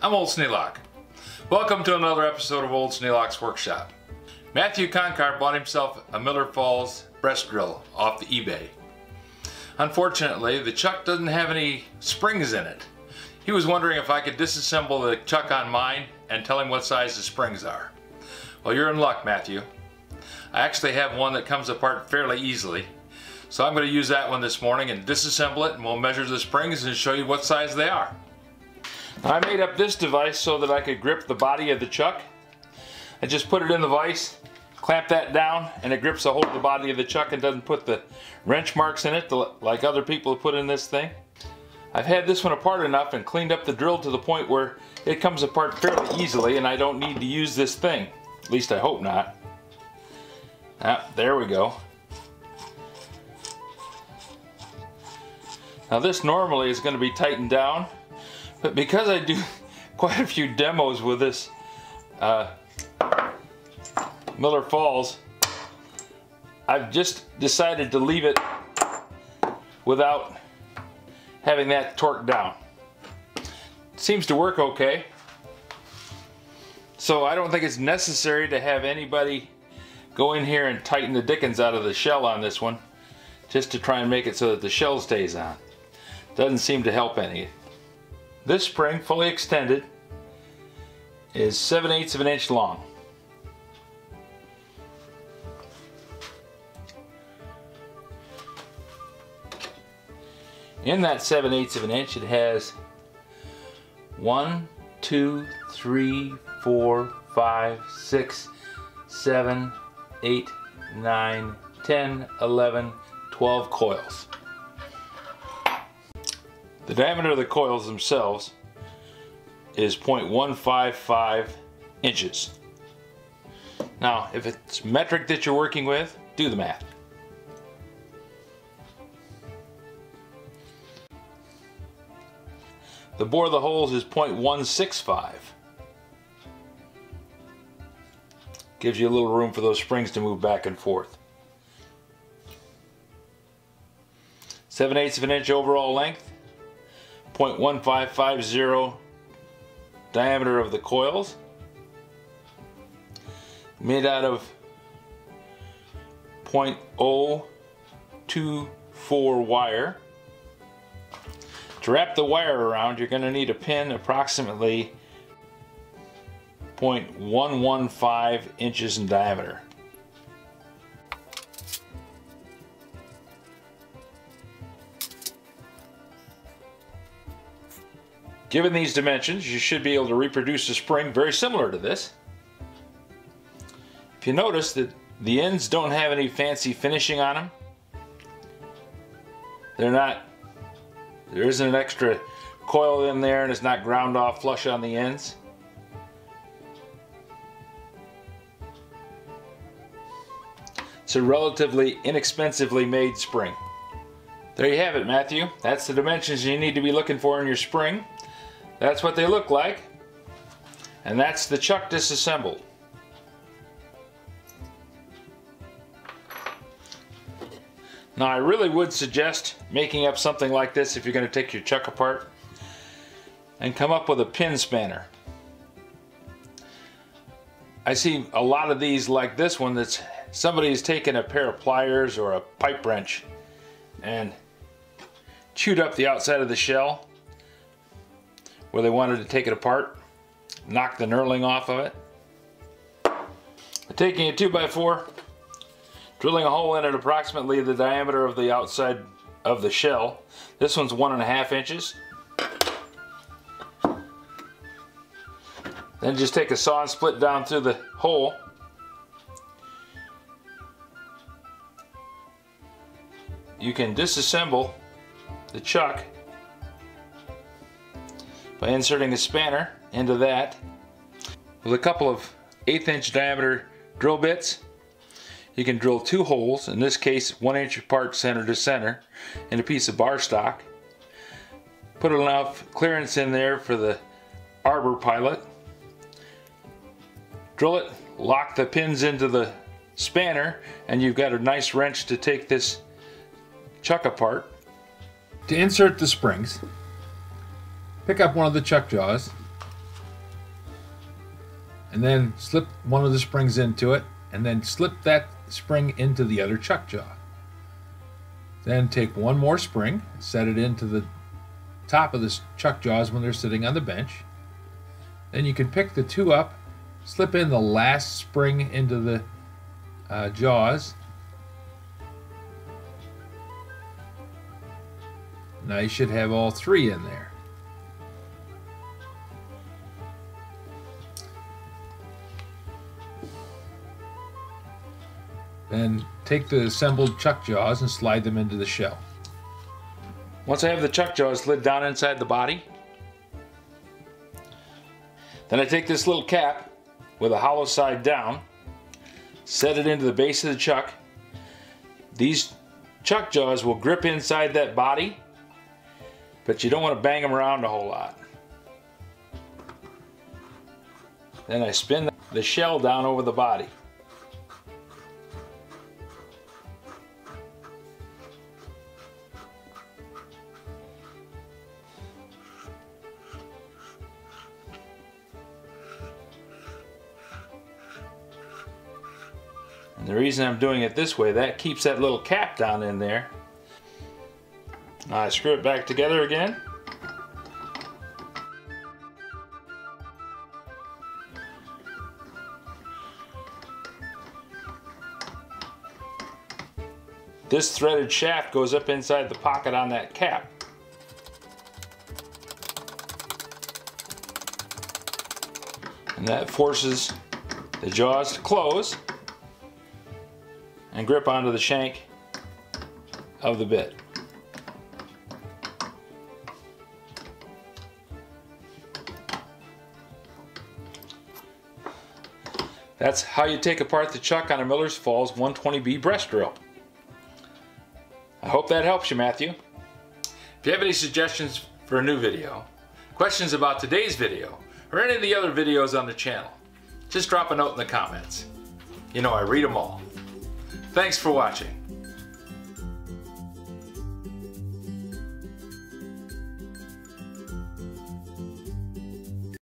I'm Old Sneelock. Welcome to another episode of Old Sneelock's Workshop. Matthew Koncar bought himself a Miller Falls breast drill off the eBay. Unfortunately, the chuck doesn't have any springs in it. He was wondering if I could disassemble the chuck on mine and tell him what size the springs are. Well, you're in luck, Matthew. I actually have one that comes apart fairly easily. So I'm going to use that one this morning and disassemble it, and we'll measure the springs and show you what size they are. I made up this device so that I could grip the body of the chuck. I just put it in the vise, clamp that down, and it grips a hold of the body of the chuck and doesn't put the wrench marks in it like other people have put in this thing. I've had this one apart enough and cleaned up the drill to the point where it comes apart fairly easily and I don't need to use this thing. At least I hope not. There we go. Now this normally is going to be tightened down, but because I do quite a few demos with this Miller Falls, I've just decided to leave it without having that torqued down. It seems to work okay. So I don't think it's necessary to have anybody go in here and tighten the dickens out of the shell on this one just to try and make it so that the shell stays on. Doesn't seem to help any. This spring, fully extended, is 7/8 of an inch long. In that 7/8 of an inch, it has 1, 2, 3, 4, 5, 6, 7, 8, 9, 10, 11, 12 coils. The diameter of the coils themselves is 0.155 inches. Now, if it's metric that you're working with, do the math. The bore of the holes is 0.165. Gives you a little room for those springs to move back and forth. 7/8 of an inch overall length. 0.1550 diameter of the coils, made out of 0.024 wire. To wrap the wire around, you're going to need a pin approximately 0.115 inches in diameter. Given these dimensions, you should be able to reproduce a spring very similar to this. If you notice that the ends don't have any fancy finishing on them, there isn't an extra coil in there and it's not ground off flush on the ends. It's a relatively inexpensively made spring. There you have it, Matthew. That's the dimensions you need to be looking for in your spring. That's what they look like, and that's the chuck disassembled. Now, I really would suggest making up something like this if you're going to take your chuck apart, and come up with a pin spanner. I see a lot of these like this one that's somebody's taken a pair of pliers or a pipe wrench and chewed up the outside of the shell where they wanted to take it apart, knock the knurling off of it. Taking a 2x4, drilling a hole in it approximately the diameter of the outside of the shell. This one's 1.5 inches. Then just take a saw and split down through the hole. You can disassemble the chuck by inserting a spanner into that with a couple of 1/8 inch diameter drill bits. You can drill 2 holes, in this case 1 inch apart center to center, in a piece of bar stock. Put enough clearance in there for the arbor pilot. Drill it, lock the pins into the spanner, and you've got a nice wrench to take this chuck apart. To insert the springs, pick up one of the chuck jaws, and then slip one of the springs into it, and then slip that spring into the other chuck jaw. Then take one more spring, set it into the top of the chuck jaws when they're sitting on the bench. Then you can pick the two up, slip in the last spring into the jaws. Now you should have all three in there. Then take the assembled chuck jaws and slide them into the shell. Once I have the chuck jaws slid down inside the body, then I take this little cap with a hollow side down, set it into the base of the chuck. These chuck jaws will grip inside that body, but you don't want to bang them around a whole lot. Then I spin the shell down over the body. And the reason I'm doing it this way, that keeps that little cap down in there. Now I screw it back together again. This threaded shaft goes up inside the pocket on that cap. And that forces the jaws to close and grip onto the shank of the bit. That's how you take apart the chuck on a Miller's Falls 120B breast drill. I hope that helps you, Matthew. If you have any suggestions for a new video, questions about today's video, or any of the other videos on the channel, just drop a note in the comments. You know I read them all. Thanks for watching.